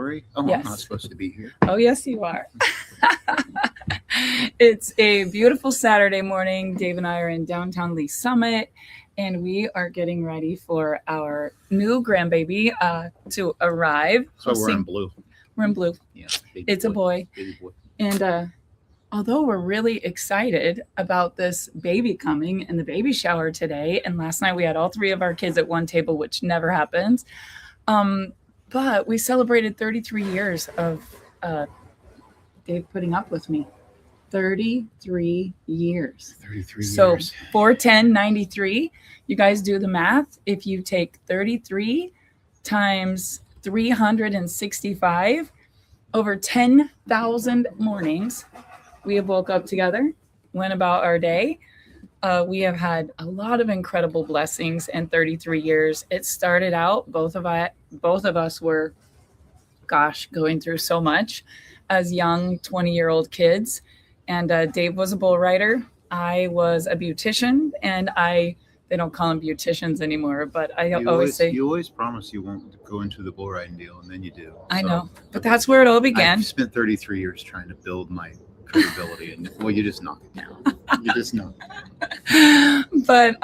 story? Oh, Yes. I'm not supposed to be here. Oh, yes, you are. It's a beautiful Saturday morning. Dave and I are in downtown Lee Summit, and we are getting ready for our new grandbaby to arrive. So we're in blue. We're in blue. Yeah, It's a boy. Baby boy. And although we're really excited about this baby coming and the baby shower today, and last night we had all three of our kids at one table, which never happens, but we celebrated 33 years of Dave putting up with me. 33 years. 33 So years. 41093. You guys do the math. If you take 33 times 365, over 10,000 mornings, we have woke up together, went about our day. We have had a lot of incredible blessings in 33 years. It started out, both of us were, going through so much as young 20-year-old kids. And Dave was a bull rider. I was a beautician, and they don't call them beauticians anymore, but you always promise you won't go into the bull riding deal, and then you do. I know, but that's where it all began. I've spent 33 years trying to build my credibility, and you just knock it down. You just knock it down. But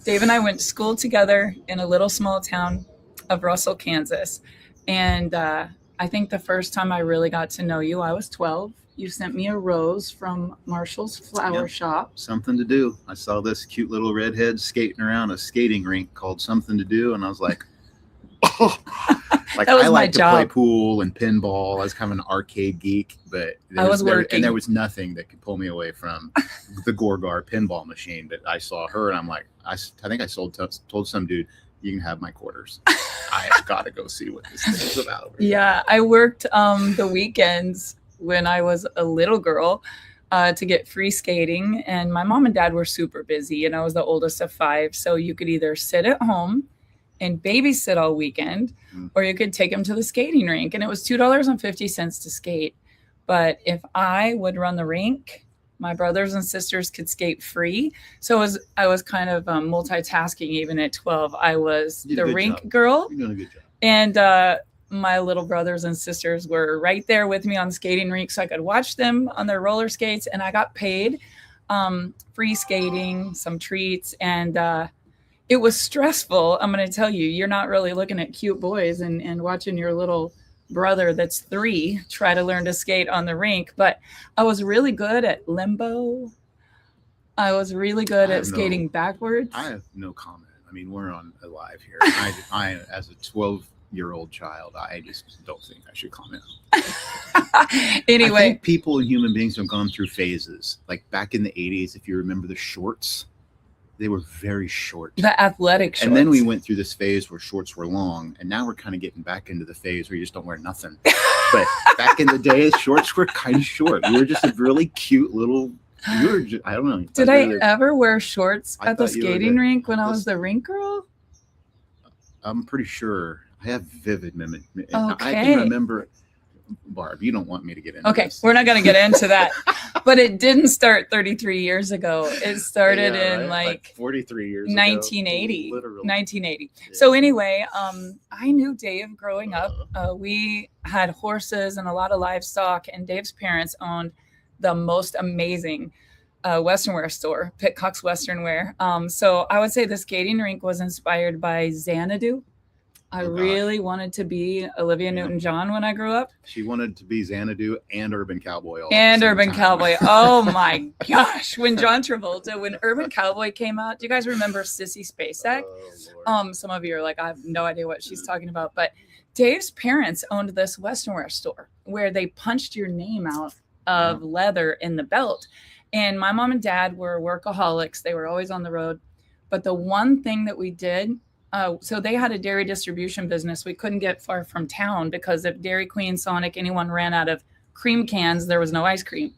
Dave and I went to school together in a little small town of Russell, Kansas. And I think the first time I really got to know you, I was 12. You sent me a rose from Marshall's flower shop. Something to do. I saw this cute little redhead skating around a skating rink called Something to Do, and I was like, oh. Like, that was I like to job. play pool and pinball. I was kind of an arcade geek, but I was working. And there was nothing that could pull me away from the Gorgar pinball machine. But I saw her, and I'm like, I think I told some dude, you can have my quarters. I have got to go see what this thing is about. Yeah, I worked the weekends when I was a little girl to get free skating. And my mom and dad were super busy, and I was the oldest of 5. So you could either sit at home and babysit all weekend, or you could take them to the skating rink. And it was $2.50 to skate. But if I would run the rink, my brothers and sisters could skate free. So I was kind of multitasking even at 12. I was the rink girl. You're doing a good job. And my little brothers and sisters were right there with me on the skating rink, so I could watch them on their roller skates. And I got paid free skating, some treats, and it was stressful. I'm going to tell you, you're not really looking at cute boys and watching your little brother that's 3 try to learn to skate on the rink. But I was really good at limbo. I was really good at skating backwards. I have no comment. I mean, we're on live here. I as a 12-year-old child, I just don't think I should comment. Anyway, I think people and human beings have gone through phases. Like back in the 80s, if you remember the shorts, they were very short. The athletic shorts. And then we went through this phase where shorts were long, and now we're kind of getting back into the phase where you just don't wear nothing. But back in the day, shorts were kind of short. You were just a really cute little. I don't know. Did I ever wear shorts at the skating rink when I was the rink girl? I'm pretty sure. I have vivid memory. Okay. I can remember. Barb, you don't want me to get into this. We're not going to get into that. But it didn't start 33 years ago. It started in like 43 years 1980. Ago. Literally. 1980. Yeah. So anyway, I knew Dave growing up. We had horses and a lot of livestock, and Dave's parents owned the most amazing Western wear store, Pitcock's Western Wear. So I would say the skating rink was inspired by Xanadu. I really wanted to be Olivia Newton-John when I grew up. She wanted to be Xanadu and Urban Cowboy. Cowboy. Oh my gosh. When Urban Cowboy came out, do you guys remember Sissy Spacek? Some of you are like, I have no idea what she's talking about. But Dave's parents owned this Western wear store where they punched your name out of leather in the belt. And my mom and dad were workaholics. They were always on the road. But the one thing that we did, so they had a dairy distribution business. We couldn't get far from town because if Dairy Queen, Sonic, anyone ran out of cream cans, there was no ice cream.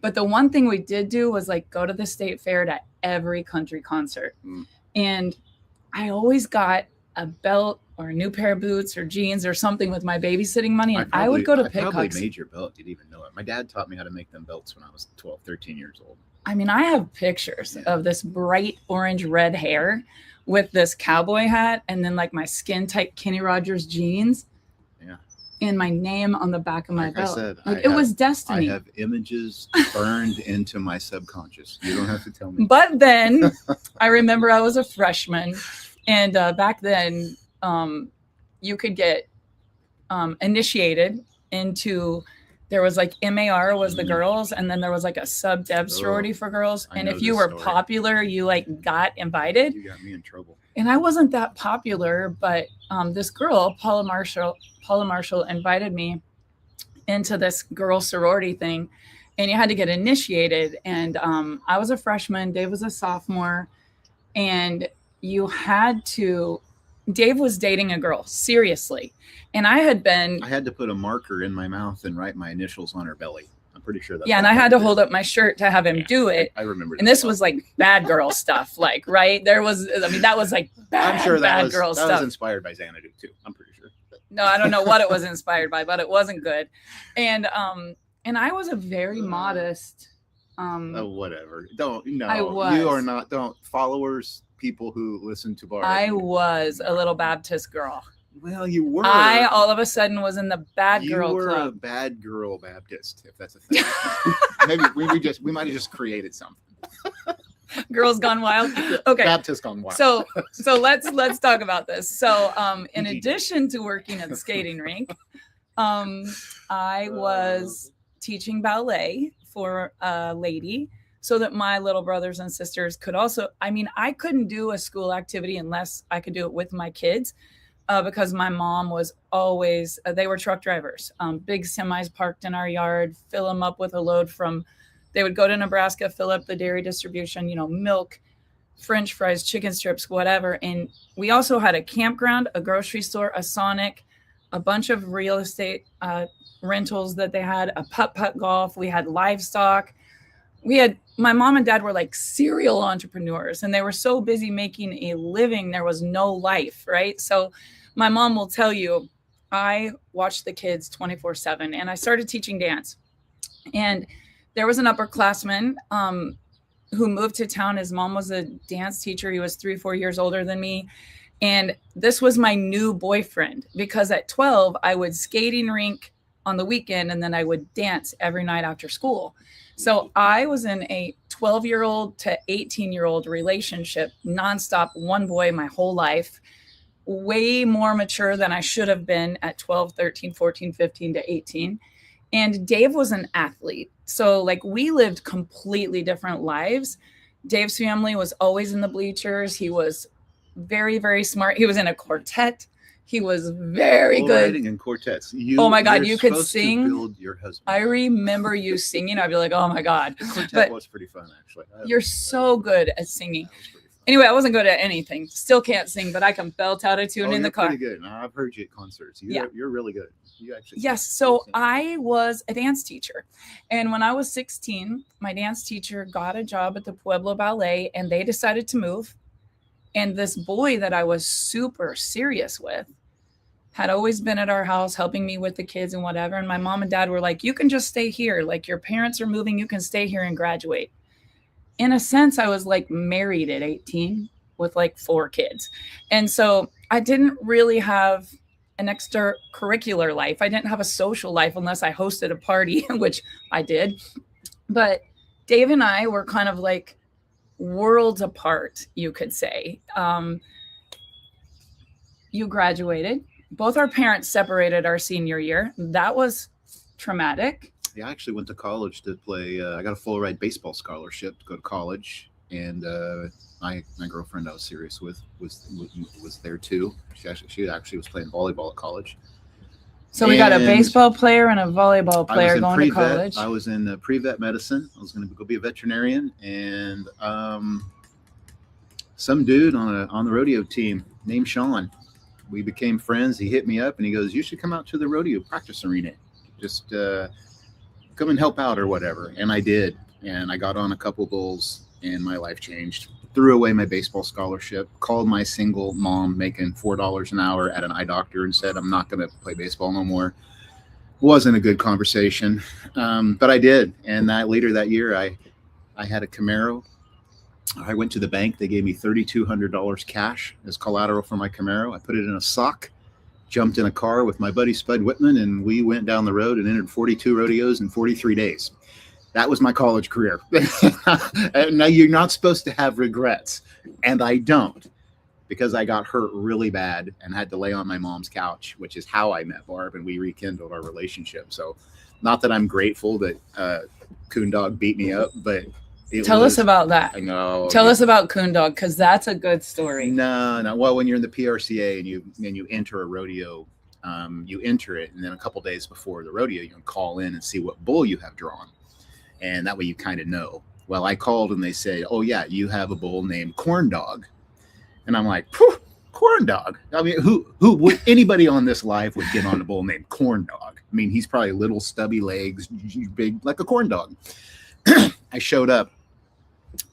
But the one thing we did do was like go to the state fair to every country concert. And I always got a belt or a new pair of boots or jeans or something with my babysitting money. And I would go to Pitcock's. I probably made your belt. Didn't even know it. My dad taught me how to make them belts when I was 12, 13 years old. I mean, I have pictures of this bright orange red hair with this cowboy hat and then like my skin tight Kenny Rogers jeans. Yeah. and my name on the back of my Like I belt. said, Like I it was I destiny. have images burned into my subconscious. You don't have to tell me. But then I remember I was a freshman, and back then you could get initiated into. There was like MAR was the girls, and then there was like a sub dev sorority for girls. I And know if you this were story. popular, you like got invited. You got me in trouble. And I wasn't that popular, but this girl, Paula Marshall invited me into this girl sorority thing, and you had to get initiated. And I was a freshman, Dave was a sophomore, and you had to. Dave was dating a girl, seriously, and I had to put a marker in my mouth and write my initials on her belly. I'm pretty sure that. Yeah, and I had to hold up my shirt to have him do it. I remember. And this was like bad girl stuff, like right there was. I mean, that was like bad. I'm sure bad girl that stuff. was inspired by Xanadu too. I'm pretty sure. No, I don't know what it was inspired by, but it wasn't good. And I was a very modest. Whatever. Don't no. I was. You are not. Don't followers. People who listen to Bart. I was a little Baptist girl. Well, you were. I all of a sudden was in the bad girl You were a club. bad girl Baptist, if that's a thing. Maybe we might have just created something. Girls Gone Wild. Okay. Baptist gone wild. So let's talk about this. So in addition to working at the skating rink, I was teaching ballet for a lady so that my little brothers and sisters could also. I mean, I couldn't do a school activity unless I could do it with my kids. Because my mom was always, they were truck drivers, big semis parked in our yard, fill them up with a load from, they would go to Nebraska, fill up the dairy distribution, milk, French fries, chicken strips, whatever. And we also had a campground, a grocery store, a Sonic, a bunch of real estate rentals that they had, a putt-putt golf. We had livestock. My mom and dad were like serial entrepreneurs, and they were so busy making a living. There was no life, right? So my mom will tell you, I watched the kids 24/7, and I started teaching dance. And there was an upperclassman who moved to town. His mom was a dance teacher. He was 3-4 years older than me. And this was my new boyfriend, because at 12, I would skating rink on the weekend, and then I would dance every night after school. So I was in a 12-year-old to 18-year-old relationship, nonstop, one boy my whole life, way more mature than I should have been at 12, 13, 14, 15 to 18. And Dave was an athlete. So like we lived completely different lives. Dave's family was always in the bleachers. He was very, very smart. He was in a quartet. He was very good. Writing in quartets. Oh my God, you're you could supposed to sing. build your husband. I remember you singing. I'd be like, oh my God. Quartet But was pretty fun, actually. you're so good at singing. That was pretty fun. Anyway, I wasn't good at anything. Still can't sing, but I can belt out a tune Oh, in the you're car. pretty good. No, I've heard you at concerts. You're really good. You actually. Yes. So I was a dance teacher. And when I was 16, my dance teacher got a job at the Pueblo Ballet, and they decided to move. And this boy that I was super serious with had always been at our house helping me with the kids and whatever. And my mom and dad were like, you can just stay here. Like your parents are moving. You can stay here and graduate. In a sense, I was like married at 18 with like 4 kids. And so I didn't really have an extracurricular life. I didn't have a social life unless I hosted a party, which I did. But Dave and I were kind of like worlds apart, you could say. You graduated. Both our parents separated our senior year. That was traumatic. Yeah, I actually went to college to play. I got a full ride baseball scholarship to go to college, and my girlfriend I was serious with was there too. She actually was playing volleyball at college. So we got a And baseball player and a volleyball I was player in going to pre-vet. college. I was in pre-vet medicine. I was going to go be a veterinarian, and some dude on the rodeo team named Sean. We became friends. He hit me up and he goes, "You should come out to the rodeo practice arena. Just come and help out or whatever." And I did. And I got on a couple bulls and my life changed. Threw away my baseball scholarship, called my single mom making $4 an hour at an eye doctor and said, "I'm not going to play baseball no more." Wasn't a good conversation, but I did. And later that year, I had a Camaro. I went to the bank. They gave me $3,200 cash as collateral for my Camaro. I put it in a sock, jumped in a car with my buddy Spud Whitman, and we went down the road and entered 42 rodeos in 43 days. That was my college career. Now, you're not supposed to have regrets, and I don't, because I got hurt really bad and had to lay on my mom's couch, which is how I met Barb, and we rekindled our relationship. So not that I'm grateful that Coon Dog beat me up, but tell us about that. I know. Tell us about Coon Dog, because that's a good story. No. Well, when you're in the PRCA and you enter a rodeo, you enter it, and then a couple days before the rodeo, you can call in and see what bull you have drawn, and that way you kind of know. Well, I called and they said, "Oh yeah, you have a bull named Corn Dog," and I'm like, "Phew, Corn Dog." I mean, who would anybody on this live would get on a bull named Corn Dog? I mean, he's probably little stubby legs, big like a corn dog. I showed up.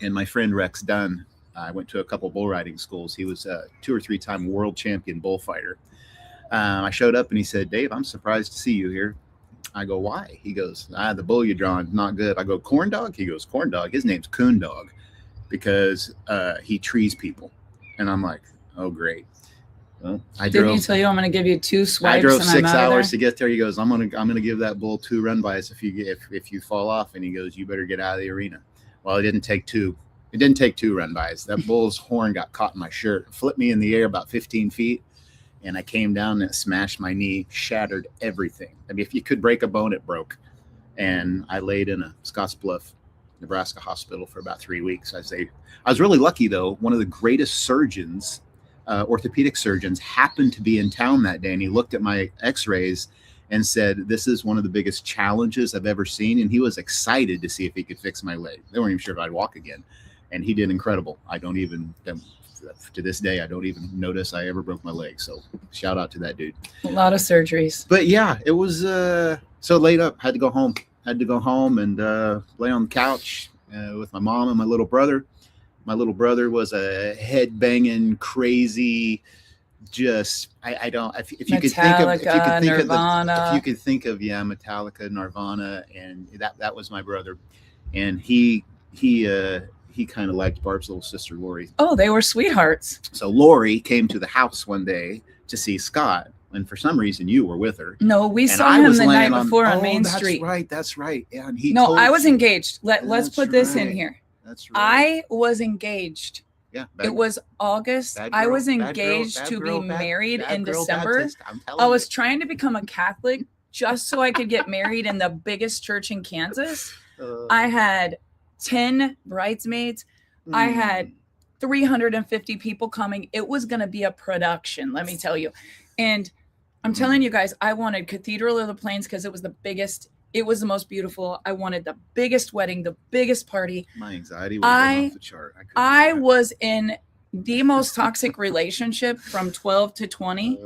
And my friend Rex Dunn, I went to a couple bull riding schools. He was a 2 or 3 time world champion bullfighter. I showed up and he said, "Dave, I'm surprised to see you here." I go, "Why?" He goes, "The bull you drawn, not good." I go, "Corn Dog?" He goes, "Corn Dog. His name's Coon Dog because he trees people." And I'm like, "Oh, great." Well, Didn't he tell you I'm going to give you 2 swipes? I drove and 6 I'm out hours of to get there. He goes, I'm gonna give that bull 2 run bys if you fall off. And he goes, "You better get out of the arena." Well, it didn't take 2. It didn't take 2 run bys. That bull's horn got caught in my shirt, flipped me in the air about 15 feet, and I came down and it smashed my knee, shattered everything. I mean, if you could break a bone, it broke. And I laid in a Scottsbluff, Nebraska hospital for about 3 weeks. I was really lucky though. One of the greatest surgeons, orthopedic surgeons, happened to be in town that day, and he looked at my x-rays and said, "This is one of the biggest challenges I've ever seen." And he was excited to see if he could fix my leg. They weren't even sure if I'd walk again. And he did incredible. I don't even, to this day, I don't even notice I ever broke my leg. So shout out to that dude. A lot of surgeries. But yeah, it was so laid up. Had to go home and lay on the couch with my mom and my little brother. My little brother was a head banging, crazy, just I don't. If you could think of Nirvana. if you could think of Metallica, Nirvana, and that was my brother, and he kind of liked Barb's little sister, Lori. Oh, they were sweethearts. So Lori came to the house one day to see Scott, and for some reason you were with her. No, we saw him the night before on Main Street. That's right. Yeah, and I was engaged. Let's put this in here. That's right. I was engaged. Yeah. It was August. I was engaged to be married in December. I was trying to become a Catholic just so I could get married in the biggest church in Kansas. I had 10 bridesmaids. I had 350 people coming. It was going to be a production, let me tell you. And I'm telling you guys, I wanted Cathedral of the Plains because it was the biggest. It was the most beautiful. I wanted the biggest wedding, the biggest party. My anxiety was off the chart. I was in the most toxic relationship from 12 to 20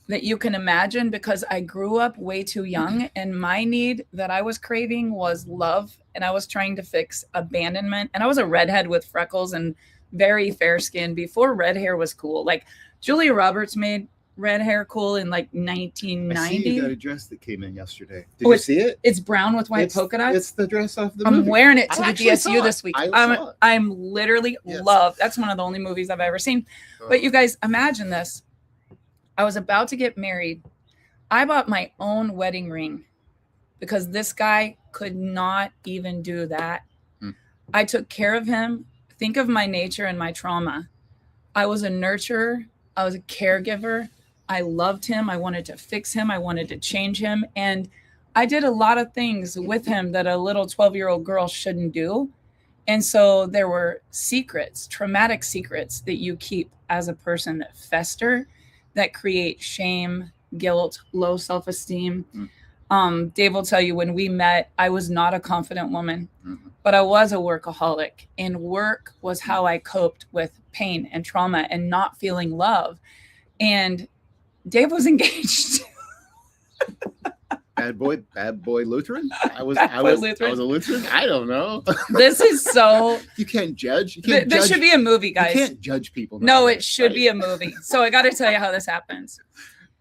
that you can imagine, because I grew up way too young, and my need that I was craving was love, and I was trying to fix abandonment. And I was a redhead with freckles and very fair skin before red hair was cool. Like Julia Roberts made red hair cool in like 1990. I see you got a dress that came in yesterday. Did you see it? It's brown with white polka dots. It's the dress off the I'm movie. wearing it to the DSU this week. I'm literally Yes. love. That's one of the only movies I've ever seen. But you guys, imagine this. I was about to get married. I bought my own wedding ring because this guy could not even do that. I took care of him. Think of my nature and my trauma. I was a nurturer. I was a caregiver. I loved him. I wanted to fix him. I wanted to change him. And I did a lot of things with him that a little 12-year-old girl shouldn't do. And so there were secrets, traumatic secrets that you keep as a person that fester, that create shame, guilt, low self-esteem. Dave will tell you, when we met, I was not a confident woman, but I was a workaholic, and work was how I coped with pain and trauma and not feeling love. And Dave was engaged. Bad boy Lutheran. I was Bad boy a Lutheran. Lutheran. I don't know. This is so. You can't judge. This should be a movie, guys. You can't judge people. No, it should be a movie. So I got to tell you how this happens.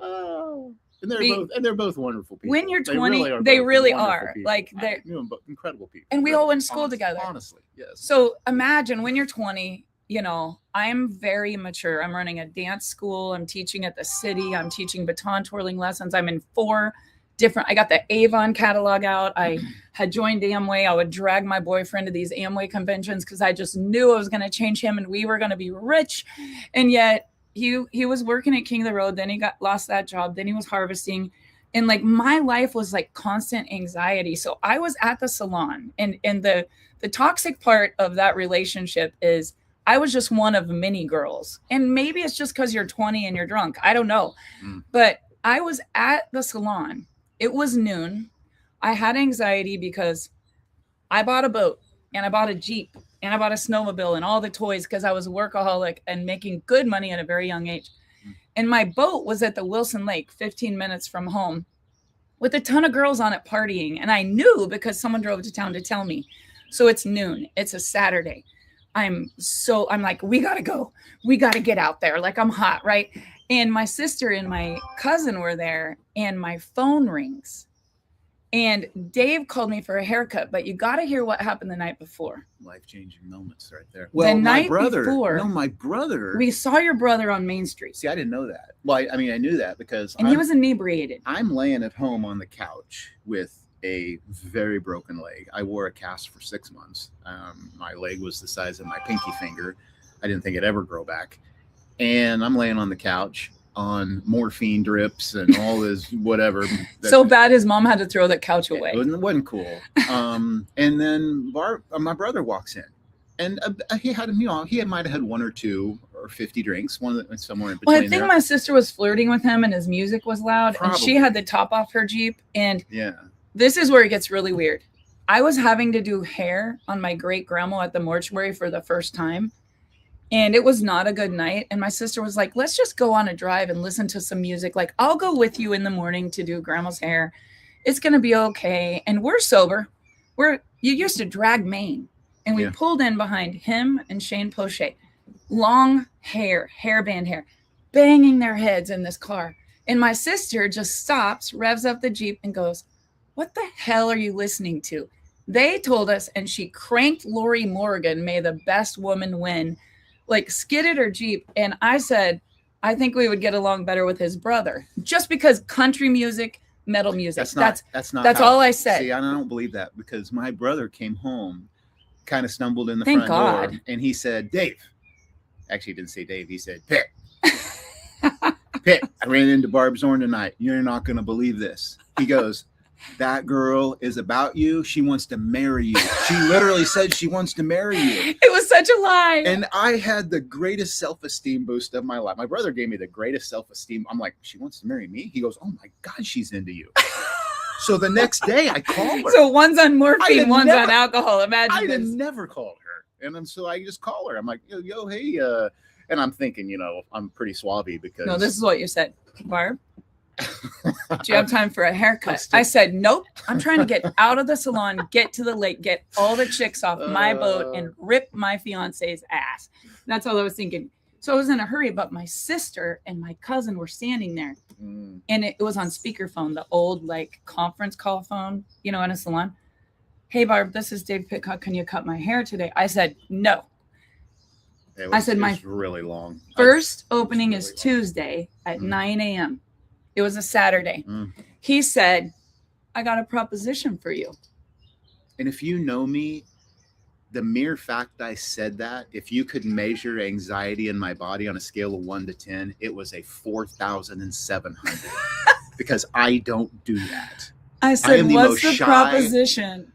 Oh, and they're both wonderful people. When you're 20, really they really wonderful are. people. Like they're incredible people. and we all went to school together. Honestly, yes. So imagine when you're 20, you know, I'm very mature. I'm running a dance school. I'm teaching at the city. I'm teaching baton twirling lessons. I'm in 4 different, I got the Avon catalog out. I had joined Amway. I would drag my boyfriend to these Amway conventions because I just knew I was going to change him and we were going to be rich. And yet he was working at King of the Road. Then he lost that job. Then he was harvesting. And like my life was like constant anxiety. So I was at the salon, and the toxic part of that relationship is I was just one of many girls. And maybe it's just because you're 20 and you're drunk. I don't know. But I was at the salon. It was noon. I had anxiety because I bought a boat and I bought a Jeep and I bought a snowmobile and all the toys because I was a workaholic and making good money at a very young age. And my boat was at the Wilson Lake, 15 minutes from home, with a ton of girls on it partying. And I knew because someone drove to town to tell me. So it's noon. It's a Saturday. I'm like, we got to go. We got to get out there. Like I'm hot, right? And my sister and my cousin were there and my phone rings. And Dave called me for a haircut, but you got to hear what happened the night before. Life-changing moments right there. Well, the night before, my brother. We saw your brother on Main Street. See, I didn't know that. Well, I mean, I knew that because he was inebriated. I'm laying at home on the couch with a very broken leg. I wore a cast for 6 months. My leg was the size of my pinky finger. I didn't think it'd ever grow back. And I'm laying on the couch on morphine drips and all this whatever. So bad his mom had to throw that couch away. It wasn't cool. And then my brother walks in, and he might have had 1 or 2 or 50 drinks, somewhere in between. Well, I think my sister was flirting with him and his music was loud. Probably. And she had the top off her Jeep. And this is where it gets really weird. I was having to do hair on my great grandma at the mortuary for the first time. And it was not a good night. And my sister was like, let's just go on a drive and listen to some music. Like, I'll go with you in the morning to do grandma's hair. It's going to be okay. And we're sober. You used to drag Maine. And we pulled in behind him and Shane Poche. Long hair, hairband hair, banging their heads in this car. And my sister just stops, revs up the Jeep and goes, what the hell are you listening to? They told us, and she cranked Lori Morgan, May the Best Woman Win, like skidded her Jeep. And I said, I think we would get along better with his brother, just because country music, metal music. That's all I said. See, I don't believe that, because my brother came home, kind of stumbled in the front door, and he said, Dave. Actually, he didn't say Dave. He said, Pitt. Pitt, I ran into Barb Zorn tonight. You're not going to believe this. He goes, that girl is about you. She wants to marry you. She literally said she wants to marry you. It was such a lie. And I had the greatest self-esteem boost of my life. My brother gave me the greatest self-esteem. I'm like, she wants to marry me? He goes, oh my God, she's into you. So the next day I called her. So one's on morphine, one's on alcohol. Imagine this. I never called her. And then so I just call her. I'm like, yo, hey. And I'm thinking, I'm pretty suave because. No, this is what you said. Barb, do you have time for a haircut? I said, nope. I'm trying to get out of the salon, get to the lake, get all the chicks off my boat, and rip my fiance's ass. That's all I was thinking. So I was in a hurry, but my sister and my cousin were standing there. And it was on speakerphone, the old like conference call phone, in a salon. Hey, Barb, this is Dave Pitcock. Can you cut my hair today? I said, no. It was really long. First opening is Tuesday at 9 a.m. It was a Saturday. He said, I got a proposition for you. And if you know me, the mere fact I said that, if you could measure anxiety in my body on a scale of 1 to 10, it was a 4,700 because I don't do that. I said, what's the proposition?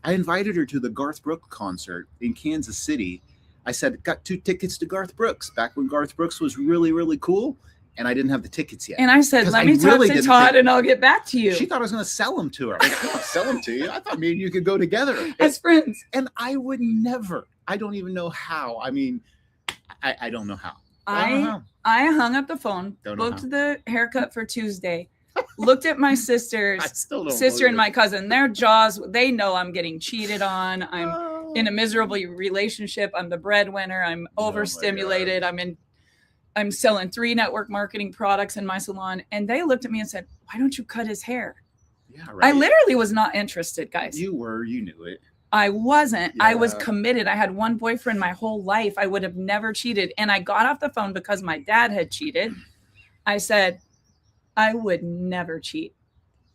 I invited her to the Garth Brooks concert in Kansas City. I said, got 2 tickets to Garth Brooks back when Garth Brooks was really, really cool. And I didn't have the tickets yet. And I said, let me talk to Todd and I'll get back to you. She thought I was going to sell them to her. I'm like, I don't sell them to you. I thought me and you could go together. As friends. And I would never. I don't even know how. I mean, I don't know how. I hung up the phone, booked the haircut for Tuesday, looked at my sister and my cousin. Their jaws, they know I'm getting cheated on. I'm in a miserable relationship. I'm the breadwinner. I'm overstimulated. I'm selling 3 network marketing products in my salon. And they looked at me and said, why don't you cut his hair? Yeah, right. I literally was not interested, guys. You knew it. I wasn't. I was Yeah. committed. I had one boyfriend my whole life. I would have never cheated. And I got off the phone because my dad had cheated. I said, I would never cheat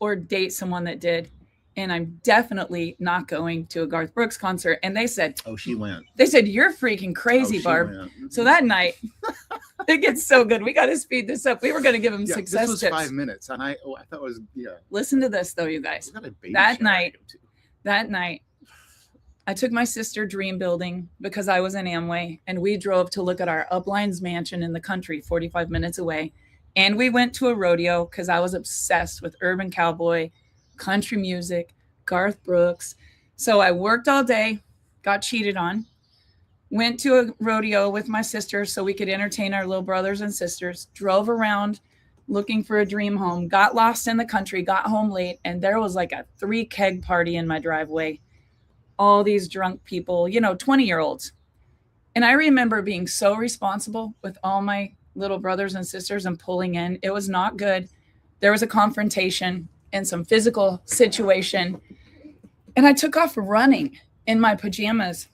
or date someone that did. And I'm definitely not going to a Garth Brooks concert. And they said, Oh, she went. They said, you're freaking crazy, She Barb. went. So that night, it gets so good. We got to speed this up. We were going to give him success this was tips. 5 minutes, and I thought it was Listen to this, though, you guys. We got a baby That shower night- to go to. That night, I took my sister dream building because I was in Amway, and we drove to look at our Uplines mansion in the country, 45 minutes away. And we went to a rodeo because I was obsessed with urban cowboy, country music, Garth Brooks. So I worked all day, got cheated on, went to a rodeo with my sister so we could entertain our little brothers and sisters, drove around looking for a dream home, got lost in the country, got home late, and there was like a 3 keg party in my driveway. All these drunk people, 20-year-olds. And I remember being so responsible with all my little brothers and sisters and pulling in. It was not good. There was a confrontation and some physical situation. And I took off running in my pajamas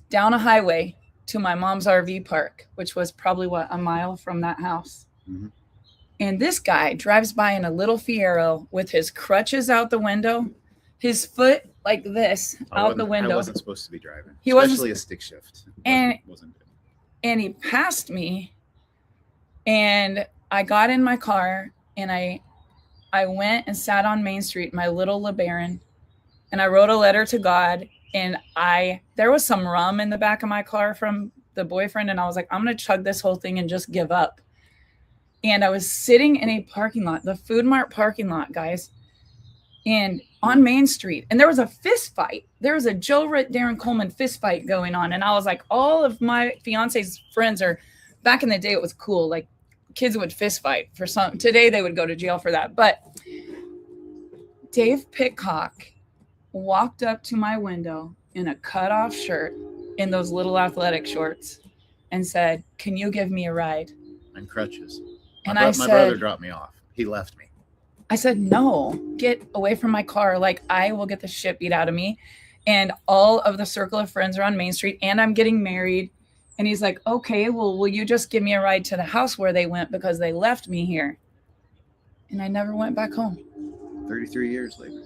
down a highway to my mom's RV park, which was probably a mile from that house. Mhm. And this guy drives by in a little Fiero with his crutches out the window, his foot like this out the I window. wasn't supposed to be driving. He wasn't- Especially a stick shift. And- Wasn't good. And he passed me, and I got in my car, and I went and sat on Main Street, my little LeBaron, and I wrote a letter to God. And there was some rum in the back of my car from the boyfriend, and I was like, I'm going to chug this whole thing and just give up. And I was sitting in a parking lot, the Food Mart parking lot, guys, and on Main Street, and there was a fist fight. There was a Joe Ritt, Darren Coleman fist fight going on. And I was like, all of my fiance's friends back in the day, it was cool. Like kids would fist fight for some. Today they would go to jail for that. But Dave Pitcock walked up to my window in a cutoff shirt in those little athletic shorts and said, can you give me a ride? And crutches. And my I brother said, dropped me off. He left me. I said, no, get away from my car. Like, I will get the shit beat out of me. And all of the circle of friends are on Main Street, and I'm getting married. And he's like, okay, well, will you just give me a ride to the house where they went because they left me here? And I never went back home. 33 years later.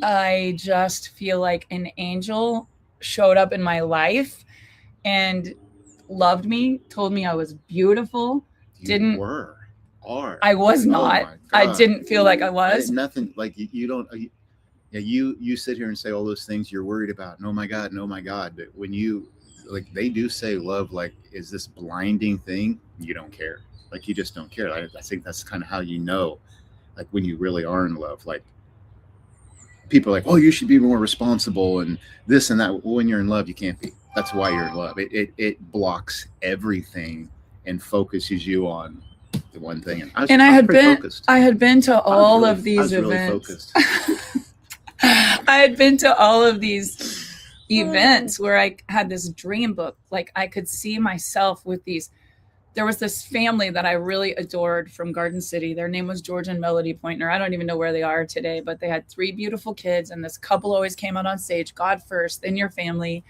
I just feel like an angel showed up in my life and loved me, told me I was beautiful. I was not. my I God. didn't feel like I was. Nothing like you don't. You sit here and say all those things you're worried about. And, oh my God, But when you they do say love, is this blinding thing? You don't care. You just don't care. I think that's kind of how when you really are in love. People are like, oh, you should be more responsible and this and that. When you're in love, you can't be. That's why you're in love. It blocks everything and focuses you on the one thing. And I had been to all of these events. I had been to all of these events where I had this dream book. I could see myself with these. There was this family that I really adored from Garden City. Their name was George and Melody Pointner. I don't even know where they are today, but they had 3 beautiful kids. And this couple always came out on stage, God first, then your family.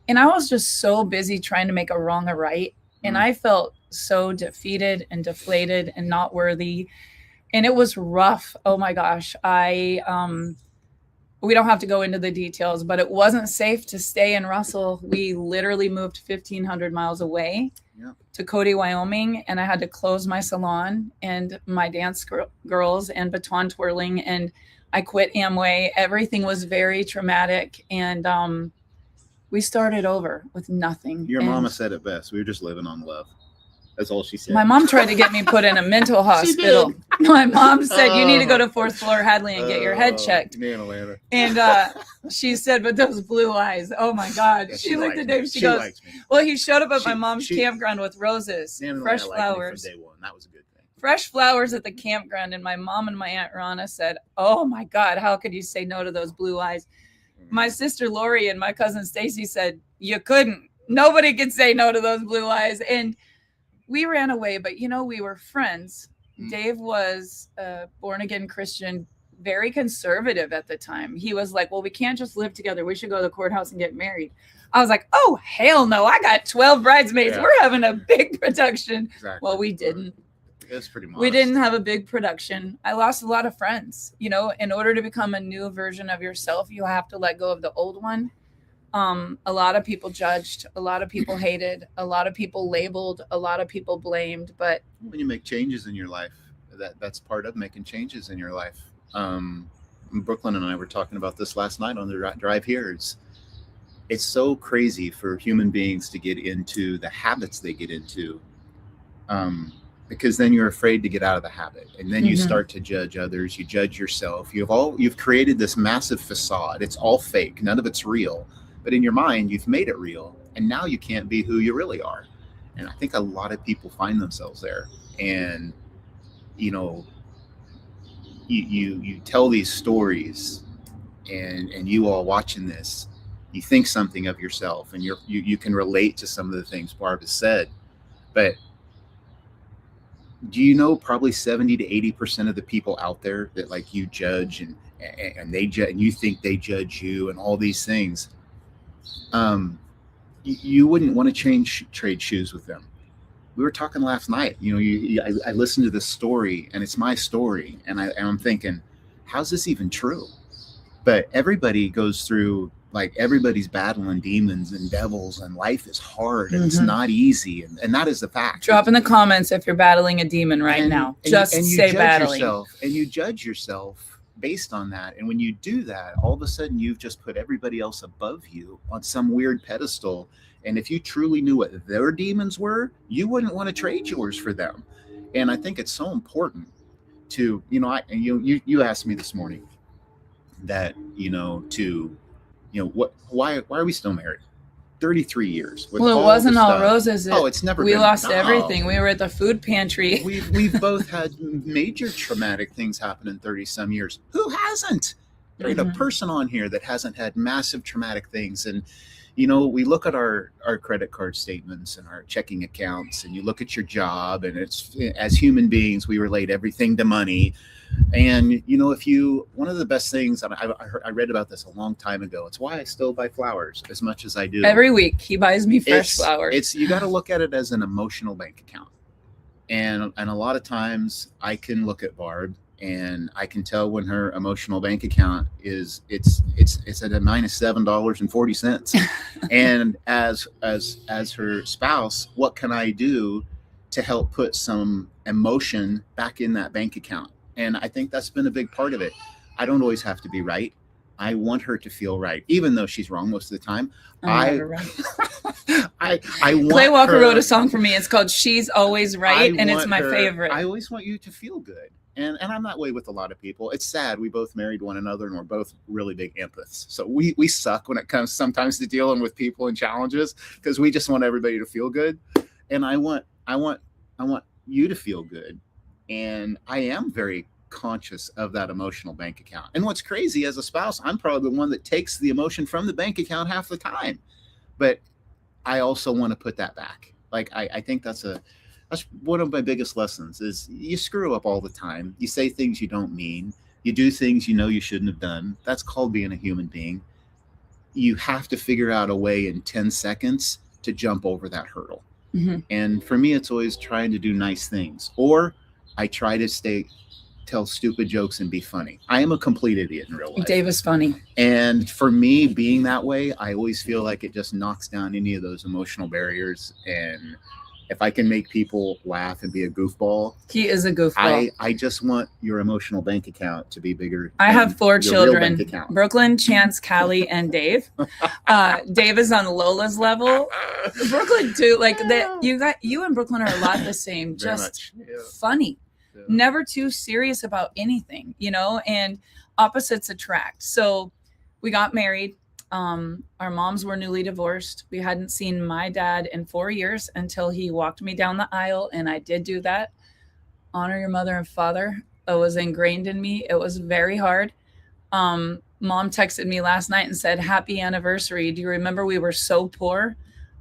And I was just so busy trying to make a wrong a right. And I felt so defeated and deflated and not worthy. And it was rough. Oh my gosh. We don't have to go into the details, but it wasn't safe to stay in Russell. We literally moved 1,500 miles away to Cody, Wyoming. And I had to close my salon and my dance girls and baton twirling. And I quit Amway. Everything was very traumatic. And we started over with nothing. Your And mama said it best. We were just living on love. That's all she said. my mom tried to get me put in a mental hospital. My mom said, you need to go to 4th floor Hadley and get your head checked. Me and Atlanta. And she said, but those blue eyes, oh my God. Yeah, she looked likes at me. Dave. She goes, likes me. well, he showed up at my She- mom's she- campground with roses, Me and fresh Atlanta liked me flowers. from day one. That was a good thing. Fresh flowers at the campground. And my mom and my Aunt Rana said, oh my God, how could you say no to those blue eyes? My sister Lori and my cousin Stacy said, you couldn't. Nobody could say no to those blue eyes. And we ran away, but we were friends. Dave was a born again Christian, very conservative at the time. He was like, well, we can't just live together. We should go to the courthouse and get married. I was like, oh, hell no. I got 12 bridesmaids. Yeah. We're having a big production. Exactly. Well, we didn't. It was pretty modest. We didn't have a big production. I lost a lot of friends. You know, in order to become a new version of yourself, you have to let go of the old one. A lot of people judged, a lot of people hated, a lot of people labeled, a lot of people blamed. But when you make changes in your life, that's part of making changes in your life. Brooklyn and I were talking about this last night on the drive here. It's so crazy for human beings to get into the habits they get into. Because then you're afraid to get out of the habit, and then you start to judge others. You judge yourself. You've created this massive facade. It's all fake. None of it's real. But in your mind, you've made it real, and now you can't be who you really are. And I think a lot of people find themselves there. And you know, you tell these stories, and you all watching this, you think something of yourself, and you can relate to some of the things Barb has said, but do you know probably 70 to 80% of the people out there that like you judge and they judge, and you think they judge you and all these things, you wouldn't want to trade shoes with them. We were talking last night, you know, I listened to this story, and it's my story, and I'm thinking, how's this even true? But everybody goes through, like, everybody's battling demons and devils, and life is hard, and it's not easy, and that is the fact. Drop in the comments if you're battling a demon right now. Just you say judge battling. And you judge yourself based on that. And when you do that, all of a sudden you've just put everybody else above you on some weird pedestal. And if you truly knew what their demons were, you wouldn't want to trade yours for them. And I think it's so important to, you know, you asked me this morning that, why are we still married? 33 years. Well, it wasn't all roses. It's never we been. lost No. everything. We were at the food pantry. We've both had major traumatic things happen in 30 some years. Who hasn't? There ain't a person on here that hasn't had massive traumatic things. And you know, we look at our credit card statements and our checking accounts, and you look at your job, and it's, as human beings, we relate everything to money. And you know, one of the best things, I read about this a long time ago. It's why I still buy flowers as much as I do. Every week he buys me fresh flowers. You got to look at it as an emotional bank account. And a lot of times I can look at Barb, and I can tell when her emotional bank account it's at a minus $7.40. And as her spouse, what can I do to help put some emotion back in that bank account? And I think that's been a big part of it. I don't always have to be right. I want her to feel right, even though she's wrong most of the time. I want Clay Walker her, wrote a song for me. It's called "She's Always Right," and it's my favorite. I always want you to feel good. And I'm that way with a lot of people. It's sad. We both married one another, and we're both really big empaths. So we suck when it comes sometimes to dealing with people and challenges, because we just want everybody to feel good. And I want you to feel good. And I am very conscious of that emotional bank account. And what's crazy, as a spouse, I'm probably the one that takes the emotion from the bank account half the time. But I also want to put that back. Like, I think that's one of my biggest lessons is you screw up all the time. You say things you don't mean. You do things you know you shouldn't have done. That's called being a human being. You have to figure out a way in 10 seconds to jump over that hurdle. And for me, it's always trying to do nice things. Or I try to tell stupid jokes and be funny. I am a complete idiot in real life. Dave is funny. And for me, being that way, I always feel like it just knocks down any of those emotional barriers. And if I can make people laugh and be a goofball. He is a goofball. I just want your emotional bank account to be bigger. I have 4 children: Brooklyn, Chance, Callie, and Dave. Dave is on Lola's level. Brooklyn too. Like that, you and Brooklyn are a lot the same. Just funny. Yeah. Never too serious about anything, you know, and opposites attract. So we got married. Our moms were newly divorced. We hadn't seen my dad in 4 years until he walked me down the aisle, and I did do that. Honor your mother and father. It was ingrained in me. It was very hard. Mom texted me last night and said, "Happy anniversary. Do you remember we were so poor?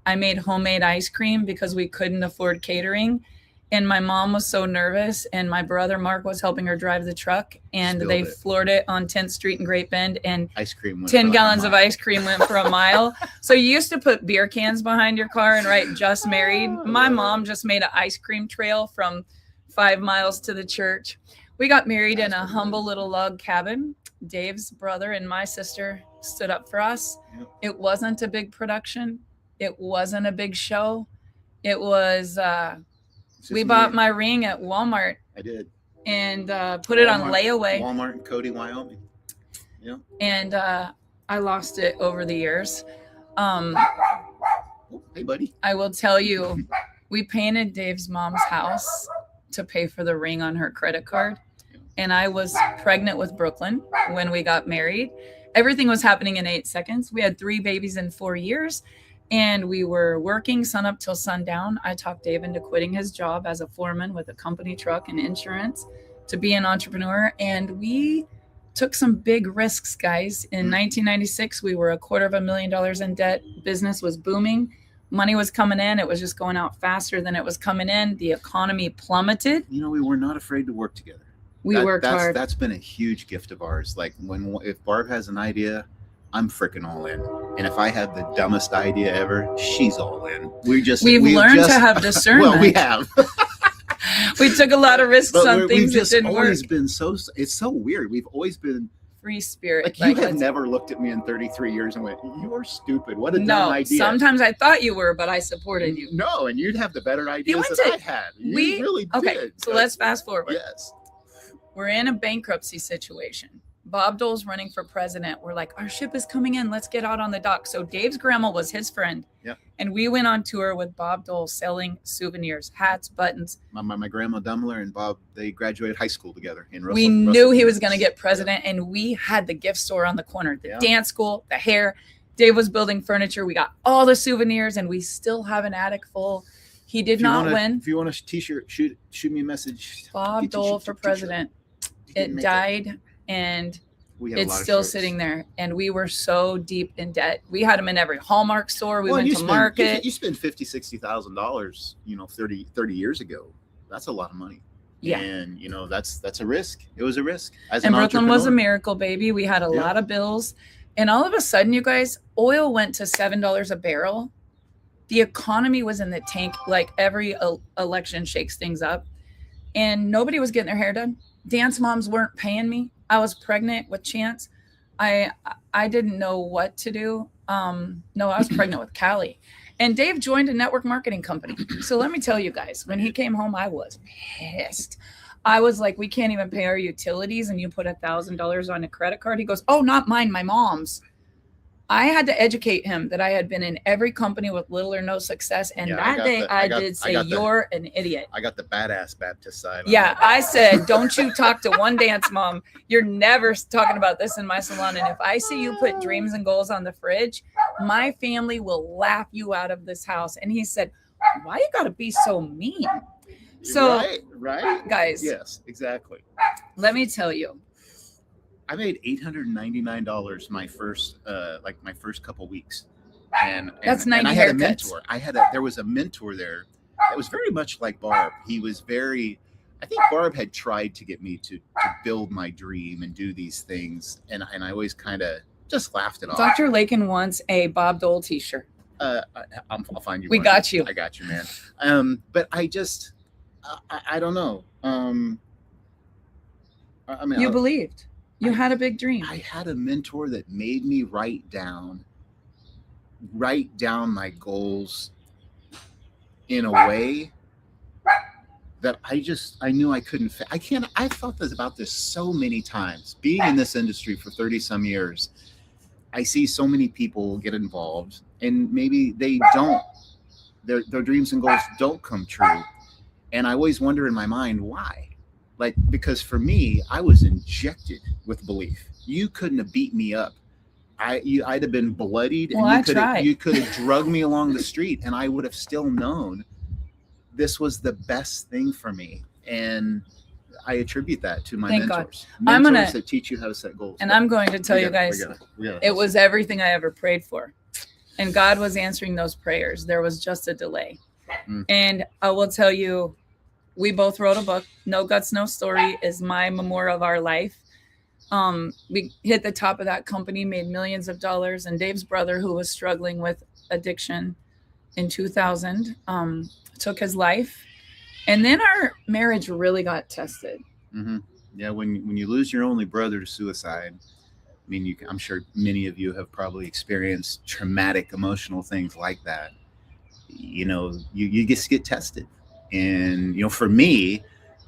I made homemade ice cream because we couldn't afford catering, And my mom was so nervous, and my brother Mark was helping her drive the truck, and Spilled they it. floored it on 10th Street in Great Bend, and Ice cream. went 10 for like a gallons of mile. ice cream went for a mile. So you used to put beer cans behind your car and write "just married." My mom just made an ice cream trail from 5 miles to the church. We got married in a humble little log cabin. Dave's brother and my sister stood up for us. Yep. It wasn't a big production. It wasn't a big show. It was, It's just we bought me. my ring at Walmart I did. and put it on Walmart- layaway. Walmart in Cody, Wyoming. And I lost it over the years. Oh, hey, buddy. I will tell you, we painted Dave's mom's house to pay for the ring on her credit card. And I was pregnant with Brooklyn when we got married. Everything was happening in 8 seconds. We had 3 babies in 4 years, and we were working sun up till sundown. I talked Dave into quitting his job as a foreman with a company truck and insurance to be an entrepreneur. And we took some big risks, guys. In 1996, we were $250,000 in debt. Business was booming. Money was coming in. It was just going out faster than it was coming in. The economy plummeted. You know, we were not afraid to work together. We worked hard. That's been a huge gift of ours. Like if Barb has an idea, I'm freaking all in. And if I have the dumbest idea ever, she's all in. We've learned to have discernment. Well, we have. We took a lot of risks on we've things that just didn't work. always been so. It's so weird. We've always been Free spirit. like you have never looked at me in 33 years and went, "You are stupid. What a dumb No, idea." sometimes I thought you were, but I supported you. No, and you'd have the better ideas went that to- I had. You we- really Okay, did. so let's fast forward. Yes. We're in a bankruptcy situation. Bob Dole's running for president. We're like, our ship is coming in. Let's get out on the dock. So Dave's grandma was his friend. Yeah. And we went on tour with Bob Dole selling souvenirs, hats, buttons. My grandma Dummler and Bob, they graduated high school together in Russell. We knew Russell, he was going to Kansas. get president, and we had the gift store on the corner, the Yeah. dance school, the hair. Dave was building furniture. We got all the souvenirs, and we still have an attic full. He did not win. If you want a t-shirt, shoot me a message. Bob Get your Dole t-shirt. for president. You didn't It make died, and We had a it's lot of still shirts. sitting there. And we were so deep in debt. We had them in every Hallmark store. We Well, went you to spend- market. You spend $50,000-$60,000, 30 years ago. That's a lot of money. Yeah. And that's a risk. It was a risk. As And an Brooklyn was a entrepreneur. miracle baby. We had a Yeah. lot of bills. And all of a sudden, you guys, oil went to $7 a barrel. The economy was in the tank. Like every election shakes things up. And nobody was getting their hair done. Dance moms weren't paying me. I was pregnant with Chance. I didn't know what to do. No, I was pregnant with Callie. And Dave joined a network marketing company. So let me tell you guys, when he came home, I was pissed. I was like, we can't even pay our utilities, and you put $1,000 on a credit card. He goes, oh, not mine, my mom's. I had to educate him that I had been in every company with little or no success. And Yeah, that day I did say, you're an idiot. I got the badass Baptist side. on Yeah, that. I said, don't you talk to one dance mom. You're never talking about this in my salon. And if I see you put dreams and goals on the fridge, my family will laugh you out of this house. And he said, why you got to be so mean? So, right. guys, Yes, exactly. let me tell you. I made $899 my first couple weeks, and That's and 90 I had a haircuts. mentor. There was a mentor there that was very much like Barb. He was very. I think Barb had tried to get me to build my dream and do these things, and I always kind of just laughed it off. Dr. Lakin wants a Bob Dole t-shirt. I'll find you. We one. got you. I got you, man. But I just, I don't know. I mean, You believed. You had a big dream. I had a mentor that made me write down my goals in a way that I knew I couldn't. I thought about this so many times. Being in this industry for 30 some years, I see so many people get involved, and maybe they don't. Their dreams and goals don't come true, and I always wonder in my mind why. Like, because for me, I was injected with belief. You couldn't have beat me up. I'd have been bloodied, Well, and you could have drugged me along the street, and I would have still known this was the best thing for me. And I attribute that to my Thank God. mentors. I'm Mentors gonna- that teach you how to set goals. And I'm going to tell you guys, it was everything I ever prayed for. And God was answering those prayers. There was just a delay. Mm. And I will tell you, we both wrote a book. No Guts, No Story is my memoir of our life. We hit the top of that company, made millions of dollars, and Dave's brother, who was struggling with addiction in 2000, took his life. And then our marriage really got tested. Mm-hmm. Yeah, when you lose your only brother to suicide, I mean, I'm sure many of you have probably experienced traumatic emotional things like that. You know, you just get tested. And, you know, for me,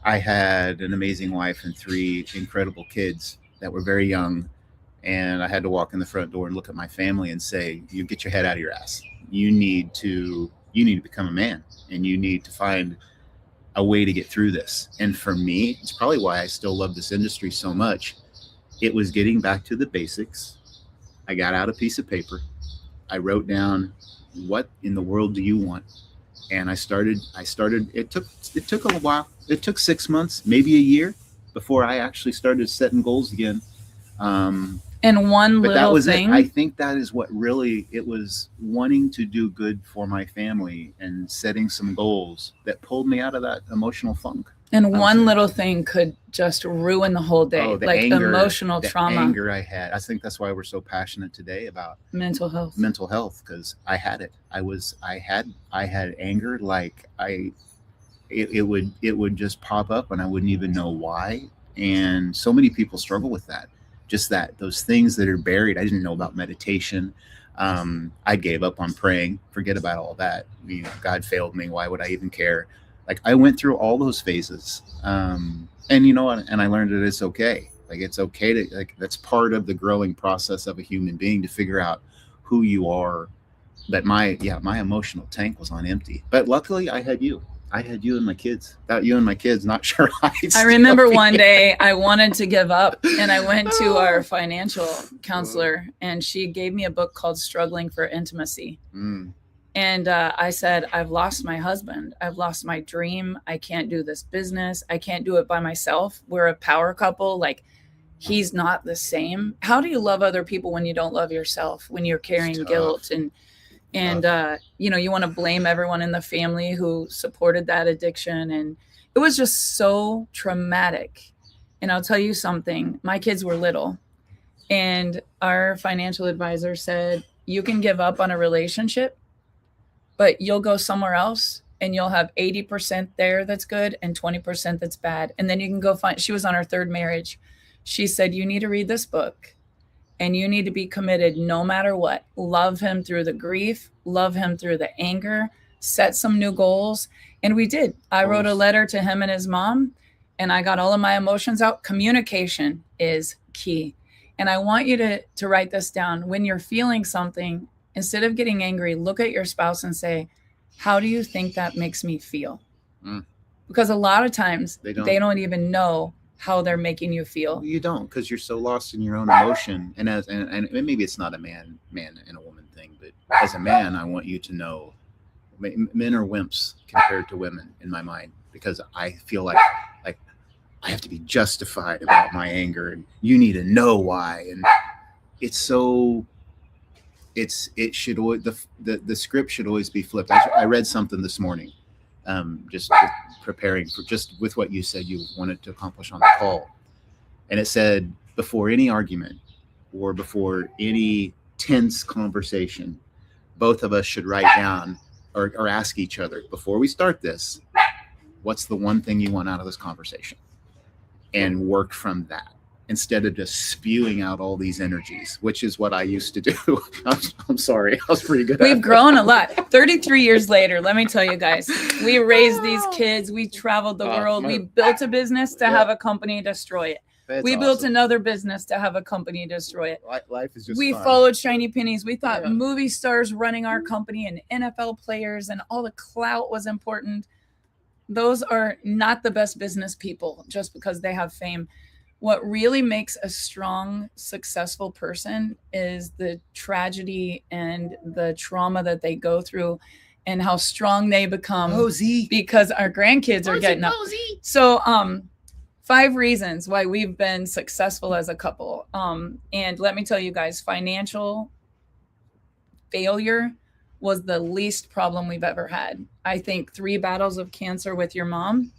I had an amazing wife and 3 incredible kids that were very young. And I had to walk in the front door and look at my family and say, you get your head out of your ass. You need to become a man, and you need to find a way to get through this. And for me, it's probably why I still love this industry so much. It was getting back to the basics. I got out a piece of paper. I wrote down, what in the world do you want? And I started, it took a while. It took 6 months, maybe a year before I actually started setting goals again. And one But little that was thing. it. I think that is what really, it was wanting to do good for my family and setting some goals that pulled me out of that emotional funk. And one little thing could just ruin the whole day, the like anger, emotional the trauma, anger I had. I think that's why we're so passionate today about mental health. Because I had it. I had anger. Like it would just pop up and I wouldn't even know why. And so many people struggle with that. Just those things that are buried. I didn't know about meditation. I gave up on praying. Forget about all that. You know, God failed me. Why would I even care? Like, I went through all those phases. And you know, and I learned that it's okay. Like, it's okay to, like, that's part of the growing process of a human being, to figure out who you are. But my emotional tank was on empty. But luckily I had you. And my kids. Without you and my kids, not sure. I remember one day I wanted to give up, and I went to our financial counselor, and she gave me a book called Struggling for Intimacy. And I said, I've lost my husband. I've lost my dream. I can't do this business. I can't do it by myself. We're a power couple. Like, he's not the same. How do you love other people when you don't love yourself, when you're carrying guilt and you know, you want to blame everyone in the family who supported that addiction. And it was just so traumatic. And I'll tell you something, my kids were little, and our financial advisor said, you can give up on a relationship, but you'll go somewhere else and you'll have 80% there that's good and 20% that's bad. And then you can go find, she was on her 3rd marriage. She said, you need to read this book. And you need to be committed no matter what. Love him through the grief, love him through the anger, set some new goals. And we did. I wrote a letter to him and his mom, and I got all of my emotions out. Communication is key. And I want you to write this down. When you're feeling something, instead of getting angry, look at your spouse and say, how do you think that makes me feel? Because a lot of times they don't even know how they're making you feel. Well, you don't, because you're so lost in your own emotion. And and maybe it's not a man and a woman thing, but as a man, I want you to know, men are wimps compared to women in my mind, because I feel like I have to be justified about my anger, and you need to know why. And it's so, it should always, the script should always be flipped. I read something this morning, just preparing for, just with what you said you wanted to accomplish on the call. And it said, before any argument or before any tense conversation, both of us should write down or ask each other, before we start this, what's the one thing you want out of this conversation? And work from that, instead of just spewing out all these energies, which is what I used to do. I'm sorry. I was pretty good. We've grown a lot. 33 years later, let me tell you guys, we raised these kids. We traveled the world. We built a business to have a company destroy it. We built another business to have a company destroy it. Life is just we fun. Followed shiny pennies. We thought movie stars running our company and NFL players and all the clout was important. Those are not the best business people just because they have fame. What really makes a strong, successful person is the tragedy and the trauma that they go through and how strong they become because our grandkids are getting up. So, 5 reasons why we've been successful as a couple. And let me tell you guys, financial failure was the least problem we've ever had. I think 3 battles of cancer with your mom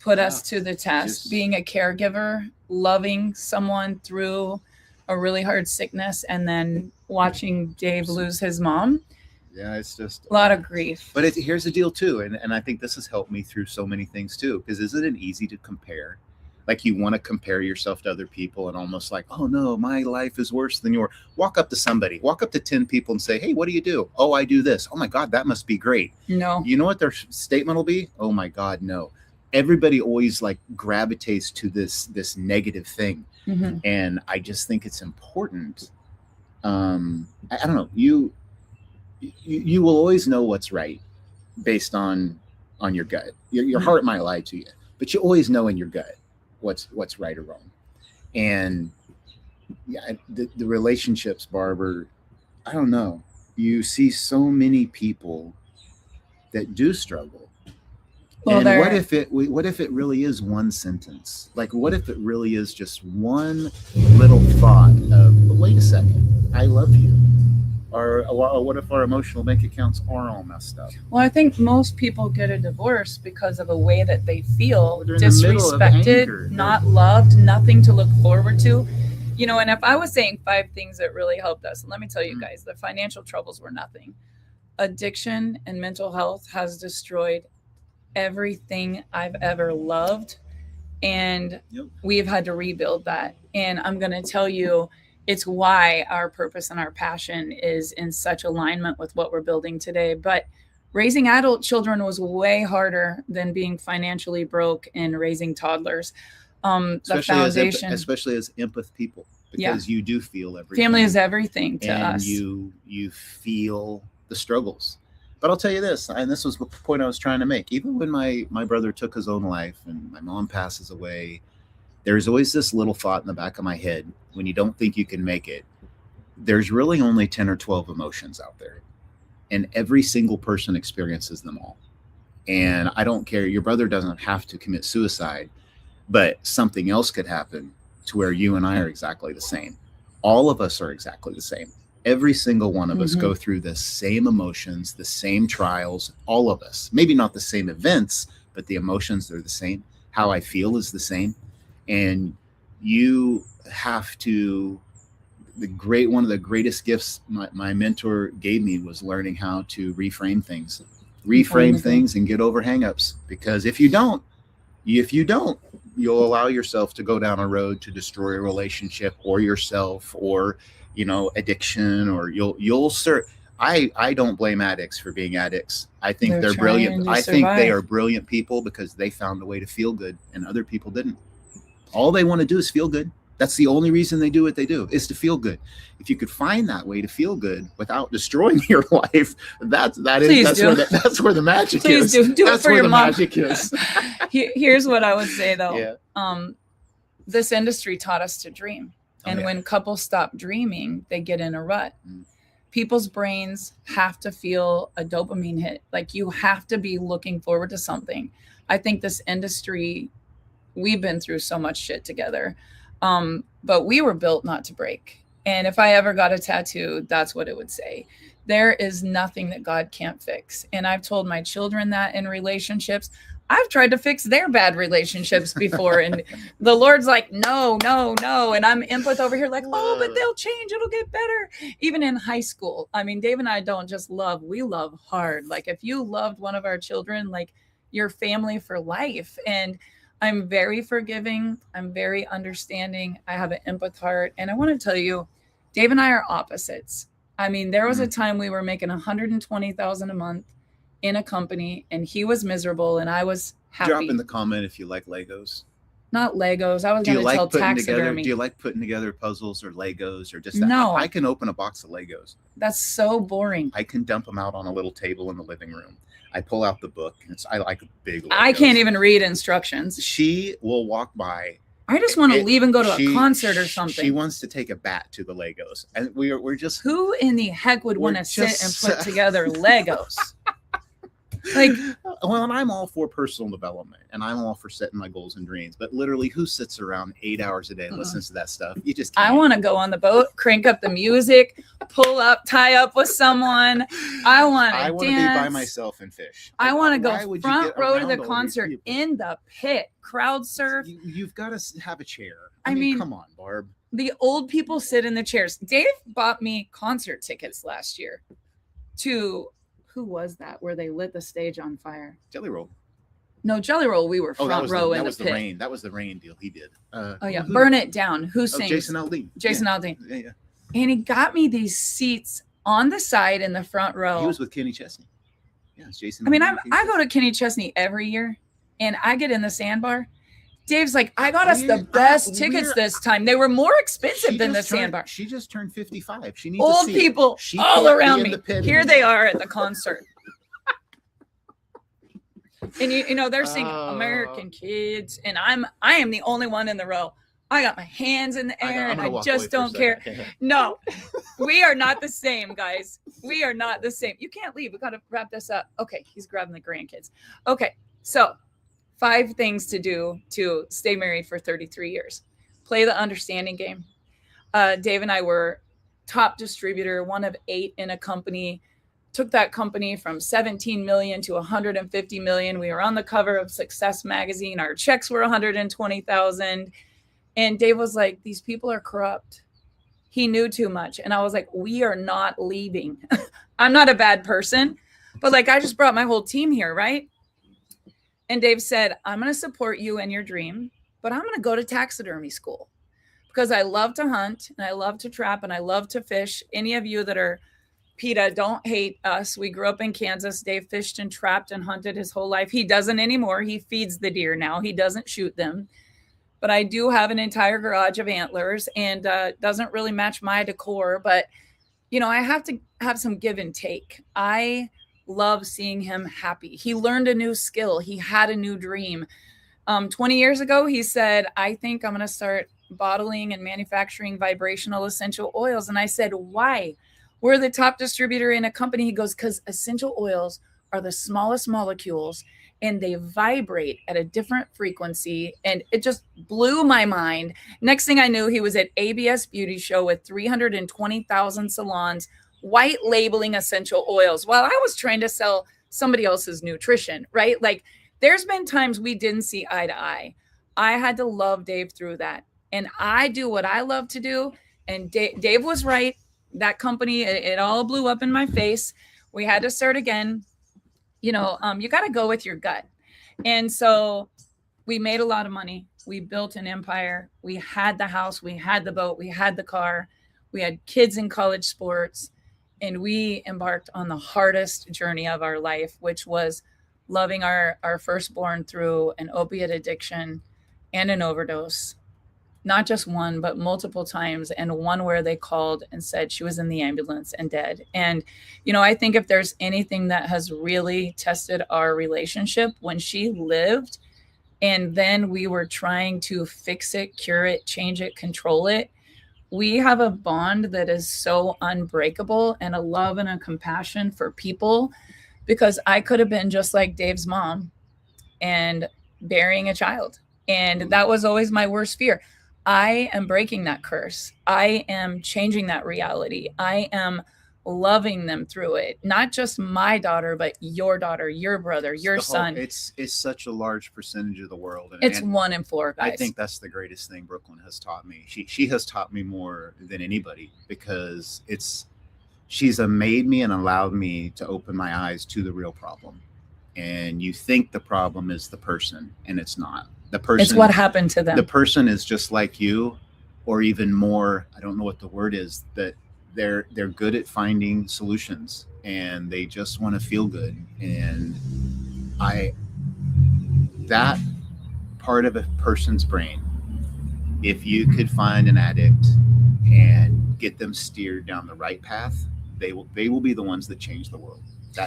put us to the test. Just- Being a caregiver, loving someone through a really hard sickness, and then watching Dave lose his mom. Yeah, it's just A lot of grief. But here's the deal too, and I think this has helped me through so many things too. Because isn't it easy to compare? Like you want to compare yourself to other people, and almost like, oh no, my life is worse than yours. Walk up to 10 people, and say, hey, what do you do? Oh, I do this. Oh my God, that must be great. No. You know what their statement will be? Oh my God, no. Everybody always like gravitates to this negative thing, Mhm. and I just think it's important. I don't know. You will always know what's right based on your gut. Your heart might lie to you, but you always know in your gut what's right or wrong. And yeah, the relationships, Barbara, I don't know. You see so many people that do struggle. Well, And what if it really is one sentence? Like, what if it really is just one little thought of, wait a second, I love you. Or what if our emotional bank accounts are all messed up? Well, I think most people get a divorce because of a way that they feel They're in the middle of anger. disrespected, not loved, nothing to look forward to. You know, and if I was saying 5 things that really helped us, and let me tell you guys, the financial troubles were nothing. Addiction and mental health has destroyed everything I've ever loved. And Yep. we've had to rebuild that. And I'm going to tell you, it's why our purpose and our passion is in such alignment with what we're building today. But raising adult children was way harder than being financially broke and raising toddlers. The foundation, especially as empath people, because you do feel everything. family is everything to and us. you feel the struggles. But I'll tell you this, and this was the point I was trying to make. Even when my brother took his own life and my mom passes away, there's always this little thought in the back of my head when you don't think you can make it. There's really only 10 or 12 emotions out there, and every single person experiences them all. And I don't care. Your brother doesn't have to commit suicide, but something else could happen to where you and I are exactly the same. All of us are exactly the same. Every single one of us go through the same emotions, the same trials, all of us. Maybe not the same events, but the emotions are the same. How I feel is the same. And you have to, one of the greatest gifts my mentor gave me was learning how to reframe things and get over hangups. Because if you don't, you'll allow yourself to go down a road to destroy a relationship or yourself, or addiction, or you'll I don't blame addicts for being addicts. I think they're brilliant. I think they are brilliant people because they found a way to feel good and other people didn't. All they want to do is feel good. That's the only reason they do what they do, is to feel good. If you could find that way to feel good without destroying your life, that's where the magic is. Please do That's it for where your the mom. magic is. Here's what I would say though. Yeah. This industry taught us to dream. And when couples stop dreaming, they get in a rut. People's brains have to feel a dopamine hit. Like, you have to be looking forward to something. I think this industry, we've been through so much shit together. But we were built not to break. And if I ever got a tattoo, that's what it would say. There is nothing that God can't fix. And I've told my children that in relationships. I've tried to fix their bad relationships before. And the Lord's like, no. And I'm empath over here like, oh, but they'll change. It'll get better. Even in high school. I mean, Dave and I don't just love, we love hard. Like, if you loved one of our children, like, you're family for life. And I'm very forgiving. I'm very understanding. I have an empath heart. And I want to tell you, Dave and I are opposites. I mean, there was a time we were making $120,000 a month in a company, and he was miserable and I was happy. Drop in the comment if you like Legos. Not Legos. I was going to tell taxidermy. Do you like putting together puzzles or Legos or just that? No. I can open a box of Legos. That's so boring. I can dump them out on a little table in the living room. I pull out the book. I like big Legos. I can't even read instructions. She will walk by. I just want to leave and go to a concert or something. She wants to take a bat to the Legos, and we're just. Who in the heck would want to sit and put together Legos? Like, well, and I'm all for personal development and I'm all for setting my goals and dreams, but literally who sits around 8 hours a day and listens to that stuff? You just can't. I want to go on the boat, crank up the music, pull up, tie up with someone. I want to be by myself and fish. I want to Why go would you front get row to around the all these concert people? in the pit, crowd surf. You've got to have a chair. I mean, come on, Barb. The old people sit in the chairs. Dave bought me concert tickets last year to, who was that, where they lit the stage on fire? Jelly Roll. No, Jelly Roll, we were front row in the pit. Rain. That was the Rain deal he did. Burn It Down. Who sings? Jason Aldean. Jason Aldean. Yeah. And he got me these seats on the side in the front row. He was with Kenny Chesney. Yeah, it's Jason. I mean, I go to Kenny Chesney every year, and I get in the sandbar. Dave's like, I got us the best tickets this time. They were more expensive than the sandbar. She just turned 55. She needs old people all around me. Here they are at the concert. And you know they're singing American Kids, and I am the only one in the row. I got my hands in the air and I just don't care. No, we are not the same, guys. We are not the same. You can't leave. We got to wrap this up. Okay, he's grabbing the grandkids. Okay, so 5 things to do to stay married for 33 years. Play the understanding game. Dave and I were top distributor, one of 8 in a company. Took that company from 17 million to 150 million. We were on the cover of Success magazine. Our checks were 120,000. And Dave was like, these people are corrupt. He knew too much. And I was like, we are not leaving. I'm not a bad person, but like, I just brought my whole team here, right? And Dave said, I'm going to support you in your dream, but I'm going to go to taxidermy school because I love to hunt and I love to trap and I love to fish. Any of you that are PETA, don't hate us. We grew up in Kansas. Dave fished and trapped and hunted his whole life. He doesn't anymore. He feeds the deer now. He doesn't shoot them. But I do have an entire garage of antlers and doesn't really match my decor. But, you know, I have to have some give and take. I love seeing him happy. He learned a new skill. He had a new dream. 20 years ago, he said, I think I'm going to start bottling and manufacturing vibrational essential oils. And I said, why? We're the top distributor in a company. He goes, because essential oils are the smallest molecules and they vibrate at a different frequency. And it just blew my mind. Next thing I knew, he was at ABS Beauty Show with 320,000 salons, white labeling essential oils while I was trying to sell somebody else's nutrition, right? Like there's been times we didn't see eye to eye. I had to love Dave through that. And I do what I love to do. And Dave was right. That company, it all blew up in my face. We had to start again. You know, you got to go with your gut. And so we made a lot of money. We built an empire. We had the house. We had the boat. We had the car. We had kids in college sports. And we embarked on the hardest journey of our life, which was loving our firstborn through an opiate addiction and an overdose. Not just one, but multiple times, and one where they called and said she was in the ambulance and dead. And, you know, I think if there's anything that has really tested our relationship, when she lived and then we were trying to fix it, cure it, change it, control it, we have a bond that is so unbreakable and a love and a compassion for people, because I could have been just like Dave's mom and burying a child. And that was always my worst fear. I am breaking that curse. I am changing that reality. I am loving them through it. Not just my daughter, but your daughter, your brother, your son. It's such a large percentage of the world. And, it's 1 in 4, guys. I think that's the greatest thing Brooklyn has taught me. She has taught me more than anybody, because she's made me and allowed me to open my eyes to the real problem. And you think the problem is the person, and it's not. The person, it's what happened to them. The person is just like you, or even more. I don't know what the word is, that they're good at finding solutions and they just want to feel good. And that part of a person's brain, if you could find an addict and get them steered down the right path, they will be the ones that change the world.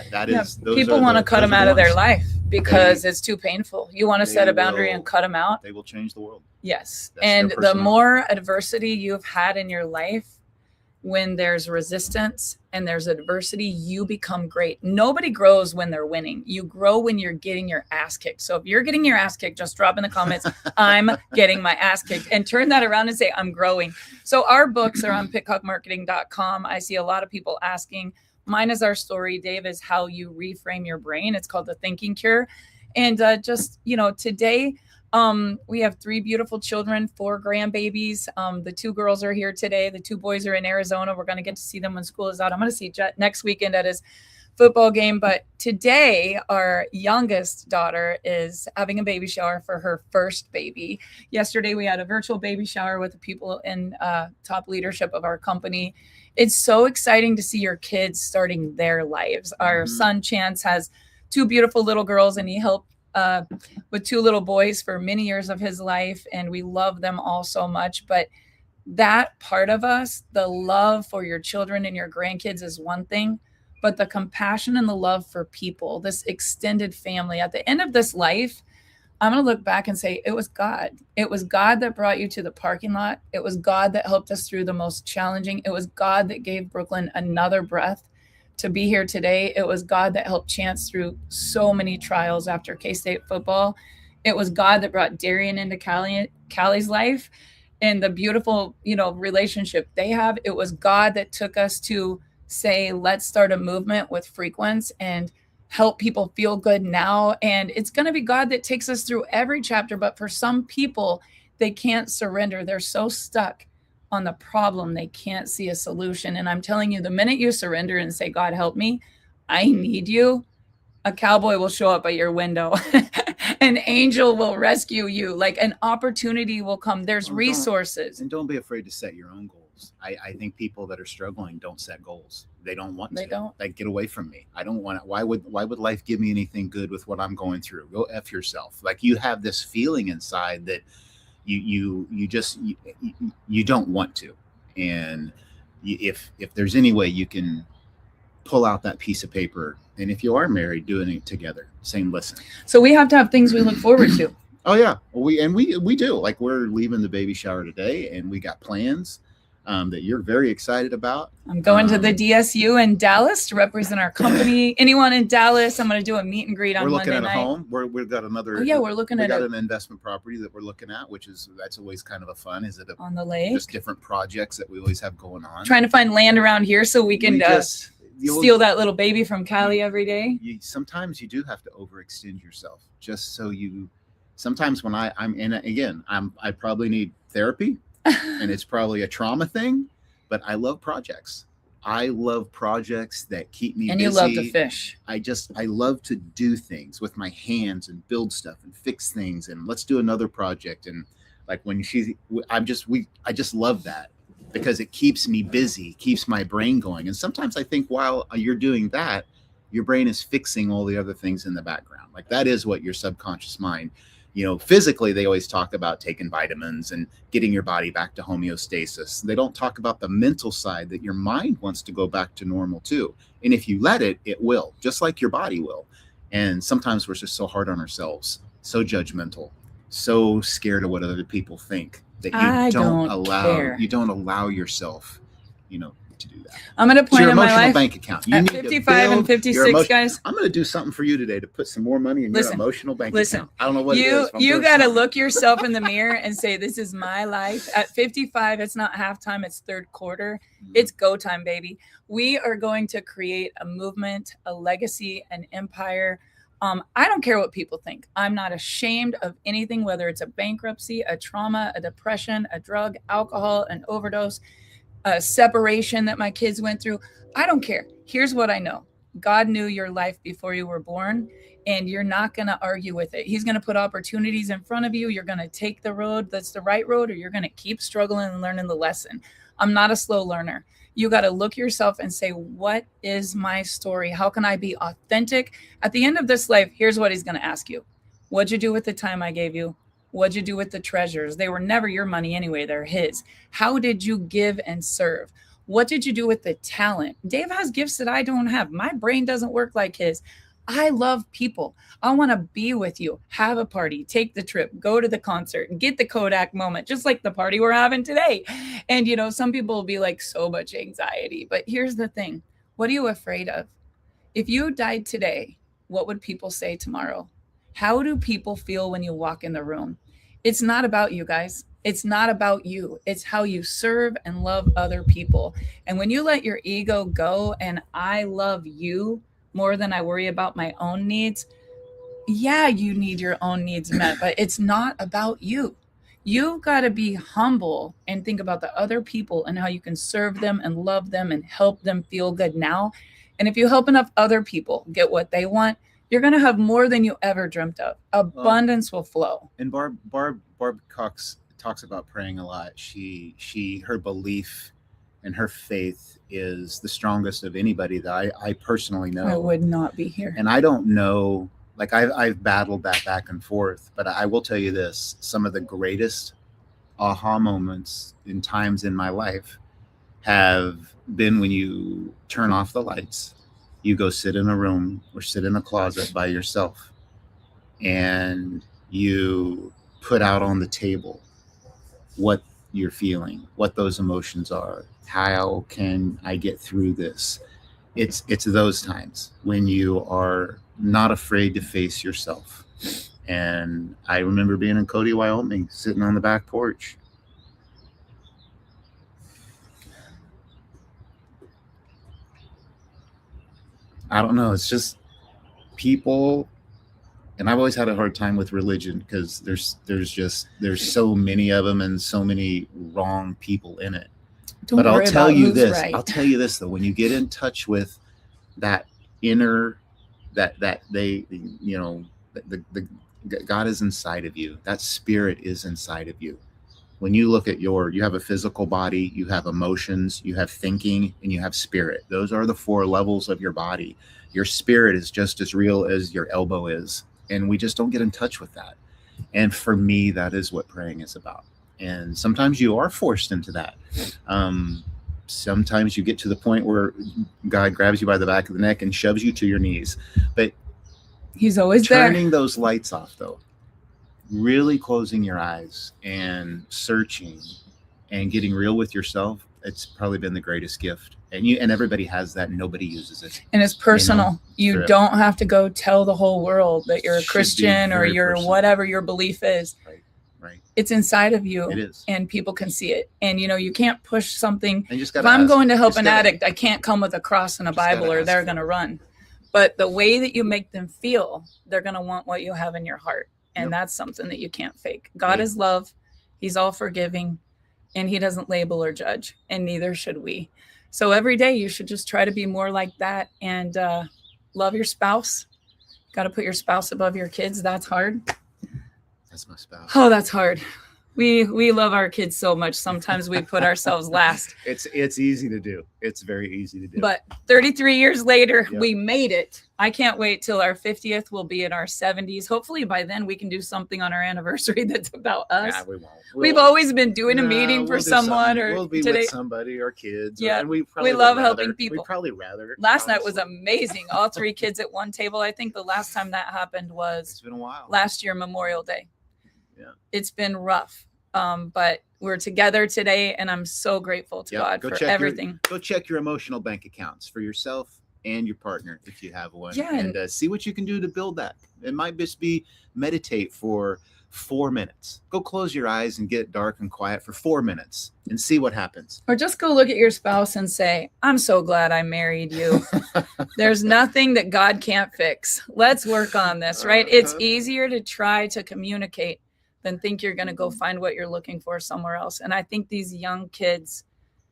That is, people want to cut them out of their life because it's too painful. You want to set a boundary and cut them out. They will change the world. Yes. And the more adversity you've had in your life, when there's resistance and there's adversity, you become great. Nobody grows when they're winning. You grow when you're getting your ass kicked. So if you're getting your ass kicked, just drop in the comments, I'm getting my ass kicked, and turn that around and say, I'm growing. So our books are on pitcockmarketing.com. I see a lot of people asking. Mine is Our Story. Dave is How You Reframe Your Brain. It's called The Thinking Cure. And today, we have 3 beautiful children, 4 grandbabies. The 2 girls are here today. The 2 boys are in Arizona. We're going to get to see them when school is out. I'm going to see Jet next weekend at his football game. But today, our youngest daughter is having a baby shower for her first baby. Yesterday, we had a virtual baby shower with the people in top leadership of our company. It's so exciting to see your kids starting their lives. Our son, Chance, has 2 beautiful little girls, and he helped with 2 little boys for many years of his life, and we love them all so much. But that part of us, the love for your children and your grandkids, is one thing, but the compassion and the love for people, this extended family, at the end of this life, I'm going to look back and say, it was God. It was God that brought you to the parking lot. It was God that helped us through the most challenging. It was God that gave Brooklyn another breath to be here today. It was God that helped Chance through so many trials after K-State football. It was God that brought Darian into Callie's life and the beautiful, relationship they have. It was God that took us to say, let's start a movement with Frequence and help people feel good now. And it's going to be God that takes us through every chapter. But for some people, they can't surrender. They're so stuck on the problem, they can't see a solution. And I'm telling you, the minute you surrender and say, God, help me, I need you, a cowboy will show up at your window. An angel will rescue you. Like, an opportunity will come. There's resources. Don't be afraid to set your own goals. I think people that are struggling don't set goals. They don't want to. They don't. Like, get away from me. I don't want to. Why would life give me anything good with what I'm going through? Go F yourself. Like, you have this feeling inside that you don't want to. And if there's any way you can pull out that piece of paper, and if you are married, doing it together, saying, listen. So we have to have things we look forward to. Oh yeah, we do. Like, we're leaving the baby shower today, and we got plans that you're very excited about. I'm going to the DSU in Dallas to represent our company. Anyone in Dallas, I'm going to do a meet and greet on Monday night. We're looking at a home. We've got another. Oh, yeah, we're looking at an investment property that we're looking at, that's always kind of a fun. Is it on the lake? Just different projects that we always have going on. Trying to find land around here so we can steal that little baby from Callie every day. Sometimes you do have to overextend yourself, just so you. Sometimes when I'm in it again, I probably need therapy. And it's probably a trauma thing, but I love projects. I love projects that keep me busy. And you love to fish. I love to do things with my hands and build stuff and fix things, and let's do another project. And like when I just love that because it keeps me busy, keeps my brain going. And sometimes I think while you're doing that, your brain is fixing all the other things in the background. Like, that is what your subconscious mind. Physically, they always talk about taking vitamins and getting your body back to homeostasis. They don't talk about the mental side, that your mind wants to go back to normal too. And if you let it, it will, just like your body will. And sometimes we're just so hard on ourselves, so judgmental, so scared of what other people think that you don't allow yourself, to do that. I'm going to point in my life bank account. At 55 and 56, guys. I'm going to do something for you today to put some more money in your emotional bank account. I don't know what it is. You got to look yourself in the mirror and say, this is my life. At 55, it's not halftime, it's third quarter. Mm-hmm. It's go time, baby. We are going to create a movement, a legacy, an empire. I don't care what people think. I'm not ashamed of anything, whether it's a bankruptcy, a trauma, a depression, a drug, alcohol, an overdose, a separation that my kids went through. I don't care. Here's what I know. God knew your life before you were born, and you're not going to argue with it. He's going to put opportunities in front of you. You're going to take the road that's the right road, or you're going to keep struggling and learning the lesson. I'm not a slow learner. You got to look yourself and say, what is my story? How can I be authentic? At the end of this life, here's what he's going to ask you. What'd you do with the time I gave you? What'd you do with the treasures? They were never your money anyway. They're his. How did you give and serve? What did you do with the talent? Dave has gifts that I don't have. My brain doesn't work like his. I love people. I want to be with you, have a party, take the trip, go to the concert, and get the Kodak moment, just like the party we're having today. And, some people will be like, so much anxiety. But here's the thing, what are you afraid of? If you died today, what would people say tomorrow? How do people feel when you walk in the room? It's not about you guys. It's not about you. It's how you serve and love other people. And when you let your ego go and I love you more than I worry about my own needs, yeah, you need your own needs met, but it's not about you. You've got to be humble and think about the other people and how you can serve them and love them and help them feel good now. And if you help enough other people get what they want, you're going to have more than you ever dreamt of. Abundance will flow. And Barb Cox talks about praying a lot. Her belief and her faith is the strongest of anybody that I personally know. I would not be here. And I don't know, like I've battled that back and forth, but I will tell you this, some of the greatest aha moments in times in my life have been when you turn off the lights, you go sit in a room or sit in a closet by yourself, and you put out on the table what you're feeling, what those emotions are, how can I get through this? It's those times when you are not afraid to face yourself. And I remember being in Cody, Wyoming, sitting on the back porch. I don't know. It's just people, and I've always had a hard time with religion because there's so many of them and so many wrong people in it. But I'll tell you this. Right. I'll tell you this though. When you get in touch with that inner, that they, the God is inside of you. That spirit is inside of you. When you look at you have a physical body, you have emotions, you have thinking, and you have spirit. Those are the 4 levels of your body. Your spirit is just as real as your elbow is. And we just don't get in touch with that. And for me, that is what praying is about. And sometimes you are forced into that. Sometimes you get to the point where God grabs you by the back of the neck and shoves you to your knees. But He's always turning there. Those lights off, though, really closing your eyes and searching and getting real with yourself, it's probably been the greatest gift. And everybody has that, and nobody uses it. And it's personal. You don't have to go tell the whole world that you're a Christian or you're personal. Whatever your belief is. Right. It's inside of you. It is. And people can see it. And you can't push something. If I'm going to help an addict, I can't come with a cross and a Bible or they're going to run. But the way that you make them feel, they're going to want what you have in your heart. And that's something that you can't fake. God is love. He's all forgiving. And he doesn't label or judge. And neither should we. So every day you should just try to be more like that and love your spouse. Got to put your spouse above your kids. That's hard. That's my spouse. Oh, that's hard. We love our kids so much. Sometimes we put ourselves last. It's easy to do. It's very easy to do. But 33 years later, we made it. I can't wait till our 50th. We'll be in our 70s. Hopefully by then we can do something on our anniversary that's about us. Yeah, we won't. We've always been doing a meeting for someone or we'll be with somebody or kids. Yeah, and we love helping people. We'd probably rather. Last night was amazing. All 3 kids at one table. I think the last time that happened was it's been a while. Last year, Memorial Day. Yeah. It's been rough. But we're together today and I'm so grateful to God for everything. Go check your emotional bank accounts for yourself and your partner if you have one. Yeah, and see what you can do to build that. It might just be meditate for 4 minutes. Go close your eyes and get dark and quiet for 4 minutes and see what happens. Or just go look at your spouse and say, I'm so glad I married you. There's nothing that God can't fix. Let's work on this, right? It's easier to try to communicate than think you're going to go find what you're looking for somewhere else. And I think these young kids,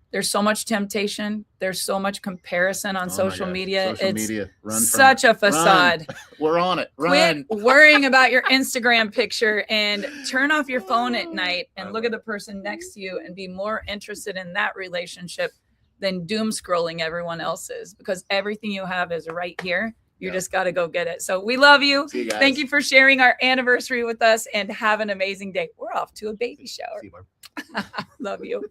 there's so much temptation. There's so much comparison on social media. It's such a facade. Run. We're on it. Run. Quit worrying about your Instagram picture and turn off your phone at night and look at the person next to you and be more interested in that relationship than doom scrolling everyone else's, because everything you have is right here. You just got to go get it. So we love you. Thank you for sharing our anniversary with us and have an amazing day. We're off to a baby shower. Love you.